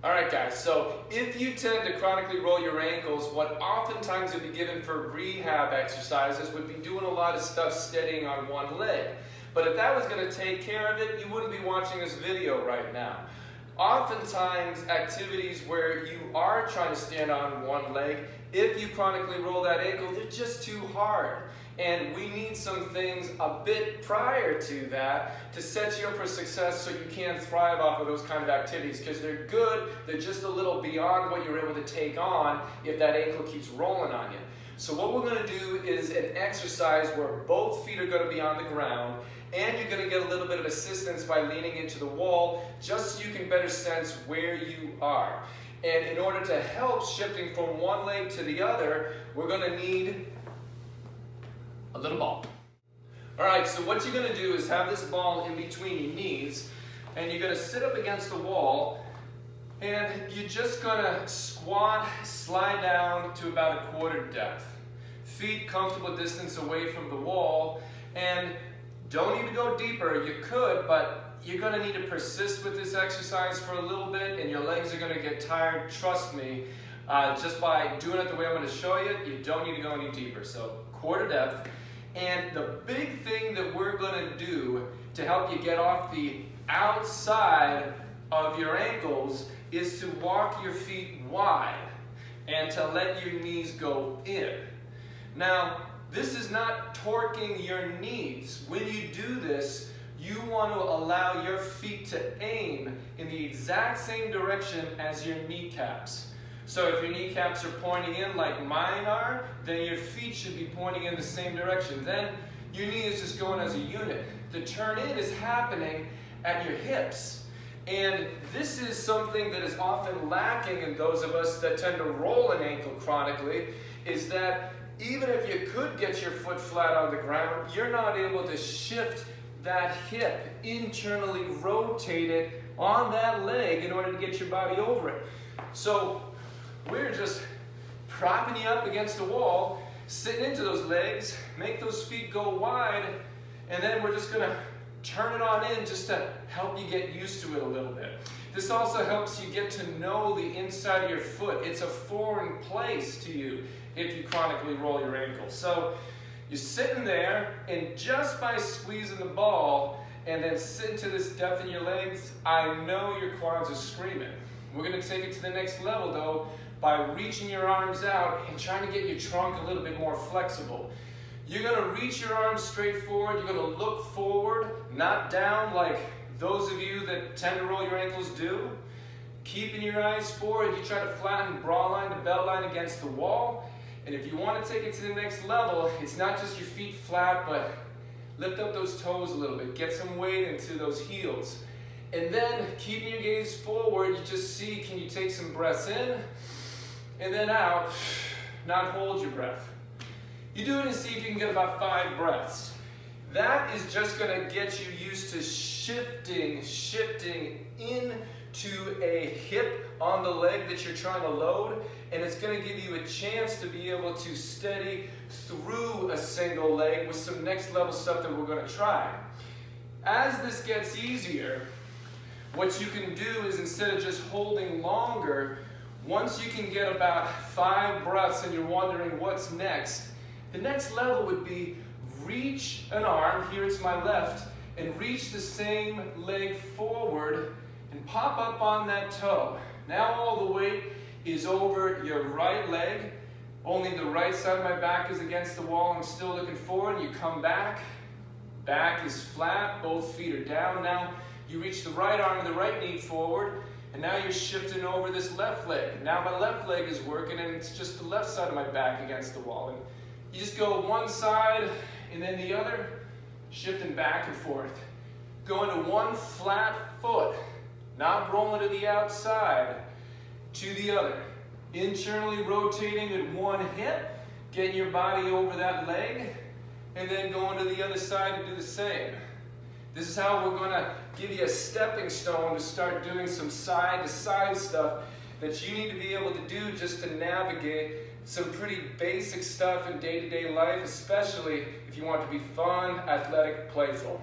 Alright guys, so if you tend to chronically roll your ankles, what oftentimes you'll be given for rehab exercises would be doing a lot of stuff steadying on one leg. But if that was going to take care of it, you wouldn't be watching this video right now. Oftentimes, activities where you are trying to stand on one leg, if you chronically roll that ankle, they're just too hard. And we need some things a bit prior to that to set you up for success so you can thrive off of those kind of activities, because they're good, they're just a little beyond what you're able to take on if that ankle keeps rolling on you. So what we're going to do is an exercise where both feet are going to be on the ground, and you're going to get a little bit of assistance by leaning into the wall, just so you can better sense where you are. And in order to help shifting from one leg to the other, we're going to need a little ball. Alright, so what you're going to do is have this ball in between your knees, and you're going to sit up against the wall, and you're just going to squat, slide down to about a quarter depth. Feet comfortable distance away from the wall, and don't need to go deeper. You could, but you're going to need to persist with this exercise for a little bit, and your legs are going to get tired. Trust me, just by doing it the way I'm going to show you, you don't need to go any deeper. So quarter depth. And the big thing that we're going to do to help you get off the outside of your ankles is to walk your feet wide and to let your knees go in. Now, this is not torquing your knees. When you do this, you want to allow your feet to aim in the exact same direction as your kneecaps. So if your kneecaps are pointing in like mine are, then your feet should be pointing in the same direction. Then your knee is just going as a unit. The turn in is happening at your hips. And this is something that is often lacking in those of us that tend to roll an ankle chronically, is that even if you could get your foot flat on the ground, you're not able to shift that hip, internally rotate it on that leg in order to get your body over it. So we're just propping you up against the wall, sitting into those legs, make those feet go wide, and then we're just going to turn it on in just to help you get used to it a little bit. This also helps you get to know the inside of your foot. It's a foreign place to you if you chronically roll your ankle. So you're sitting there, and just by squeezing the ball and then sitting to this depth in your legs, I know your quads are screaming. We're going to take it to the next level though by reaching your arms out and trying to get your trunk a little bit more flexible. You're going to reach your arms straight forward. You're going to look forward, not down like those of you that tend to roll your ankles do. Keeping your eyes forward, you try to flatten bra line to belt line against the wall. And if you want to take it to the next level, it's not just your feet flat, but lift up those toes a little bit. Get some weight into those heels. And then, keeping your gaze forward, you just see, can you take some breaths in and then out, not hold your breath. You do it and see if you can get about 5 breaths. That is just going to get you used to shifting into a hip on the leg that you're trying to load, and it's going to give you a chance to be able to steady through a single leg with some next level stuff that we're going to try. As this gets easier, what you can do is, instead of just holding longer, once you can get about 5 breaths and you're wondering what's next, the next level would be reach an arm, here it's my left, and reach the same leg forward and pop up on that toe. Now all the weight is over your right leg. Only the right side of my back is against the wall. I'm still looking forward, and you come back. Back is flat, both feet are down. Now you reach the right arm and the right knee forward, and now you're shifting over this left leg. Now my left leg is working, and it's just the left side of my back against the wall. And you just go one side and then the other, shifting back and forth. Going to one flat foot, not rolling to the outside, to the other. Internally rotating with one hip, getting your body over that leg, and then going to the other side to do the same. This is how we're going to give you a stepping stone to start doing some side-to-side stuff that you need to be able to do just to navigate some pretty basic stuff in day-to-day life, especially if you want to be fun, athletic, playful.